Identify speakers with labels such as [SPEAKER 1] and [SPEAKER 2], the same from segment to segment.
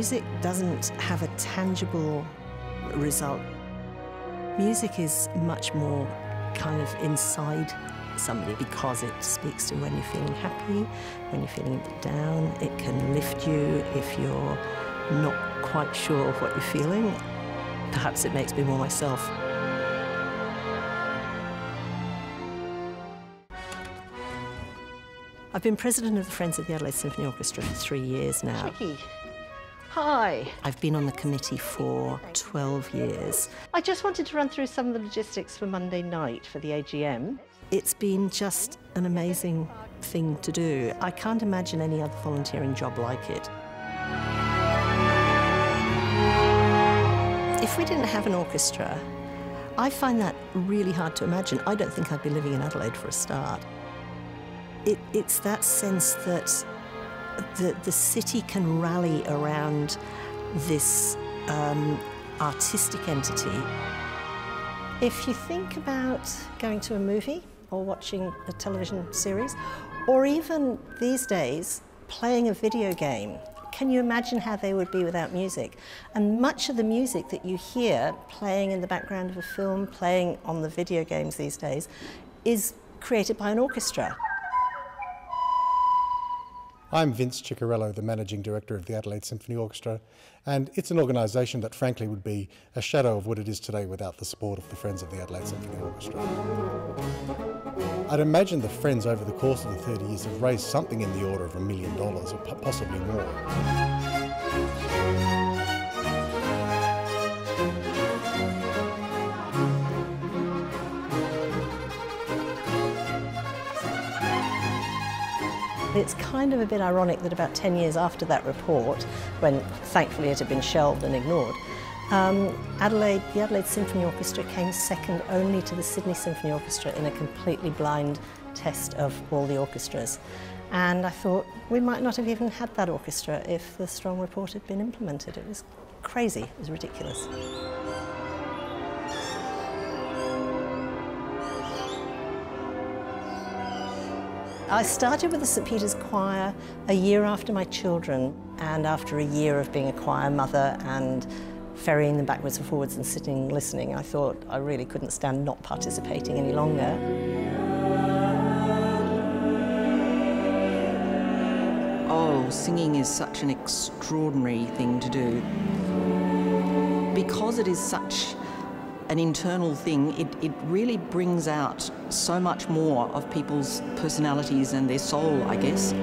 [SPEAKER 1] music doesn't have a tangible result. Music is much more kind of inside somebody because it speaks to when you're feeling happy, when you're feeling down. It can lift you if you're not quite sure of what you're feeling. Perhaps it makes me more myself. I've been president of the Friends of the Adelaide Symphony Orchestra for 3 years now.
[SPEAKER 2] Tricky. Hi.
[SPEAKER 1] I've been on the committee for 12 years.
[SPEAKER 2] I just wanted to run through some of the logistics for Monday night for the AGM.
[SPEAKER 1] It's been just an amazing thing to do. I can't imagine any other volunteering job like it. If we didn't have an orchestra, I find that really hard to imagine. I don't think I'd be living in Adelaide for a start. It's that sense that the city can rally around this artistic entity. If you think about going to a movie or watching a television series, or even these days playing a video game, can you imagine how they would be without music? And much of the music that you hear playing in the background of a film, playing on the video games these days, is created by an orchestra.
[SPEAKER 3] I'm Vince Ciccarello, the Managing Director of the Adelaide Symphony Orchestra, and it's an organisation that frankly would be a shadow of what it is today without the support of the Friends of the Adelaide Symphony Orchestra. I'd imagine the Friends over the course of the 30 years have raised something in the order of $1 million, or possibly more.
[SPEAKER 1] It's kind of a bit ironic that about 10 years after that report, when thankfully it had been shelved and ignored, the Adelaide Symphony Orchestra came second only to the Sydney Symphony Orchestra in a completely blind test of all the orchestras. And I thought we might not have even had that orchestra if the Strong report had been implemented. It was crazy, it was ridiculous. I started with the St Peter's Choir a year after my children, and after a year of being a choir mother and ferrying them backwards and forwards and sitting and listening, I thought I really couldn't stand not participating any longer.
[SPEAKER 4] Oh, singing is such an extraordinary thing to do. Because it is such an internal thing, it really brings out so much more of people's personalities and their soul, I guess.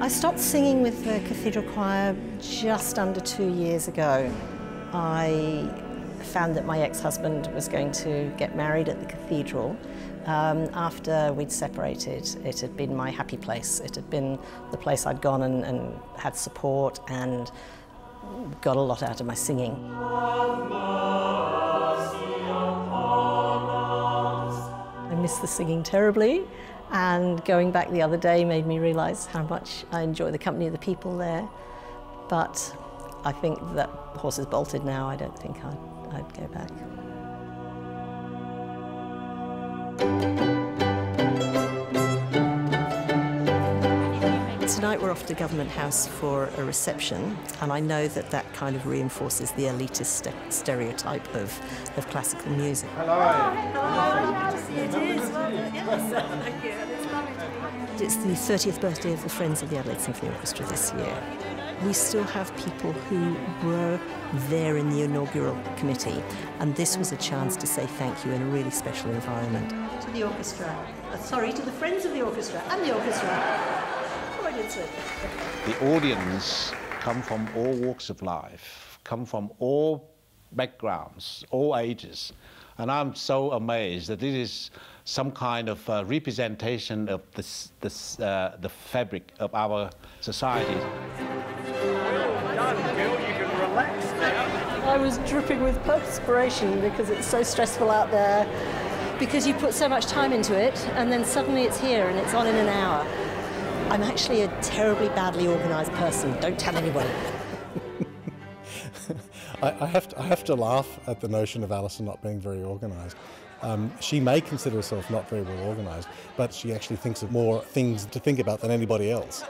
[SPEAKER 1] I stopped singing with the Cathedral Choir just under 2 years ago. I found that my ex-husband was going to get married at the Cathedral. After we'd separated, it had been my happy place. It had been the place I'd gone and had support and got a lot out of my singing. I miss the singing terribly, and going back the other day made me realise how much I enjoy the company of the people there. But I think that horse is bolted now. I don't think I'd go back. Tonight we're off to Government House for a reception, and I know that that kind of reinforces the elitist stereotype of classical music.
[SPEAKER 5] Hello.
[SPEAKER 1] It's the 30th birthday of the Friends of the Adelaide Symphony Orchestra this year. We still have people who were there in the inaugural committee, and this was a chance to say thank you in a really special environment. To the orchestra, to the Friends of the Orchestra and the orchestra.
[SPEAKER 5] The audience come from all walks of life, come from all backgrounds, all ages. And I'm so amazed that this is some kind of representation of the fabric of our society.
[SPEAKER 1] I was dripping with perspiration because it's so stressful out there, because you put so much time into it and then suddenly it's here and it's on in an hour. I'm actually a terribly badly organised person. Don't tell anybody.
[SPEAKER 3] I have to laugh at the notion of Alison not being very organised. She may consider herself not very well organised, but she actually thinks of more things to think about than anybody else.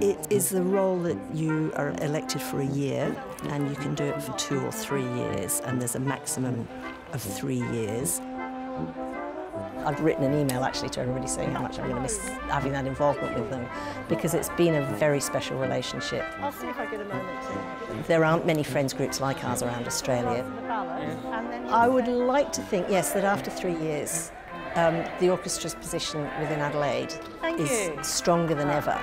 [SPEAKER 1] It is the role that you are elected for a year, and you can do it for 2 or 3 years, and there's a maximum of 3 years. I've written an email actually to everybody saying how much I'm going to miss having that involvement with them, because it's been a very special relationship.
[SPEAKER 2] I'll see if I get a moment to.
[SPEAKER 1] There aren't many friends groups like ours around Australia. I would like to think, yes, that after 3 years, the orchestra's position within Adelaide is stronger than ever.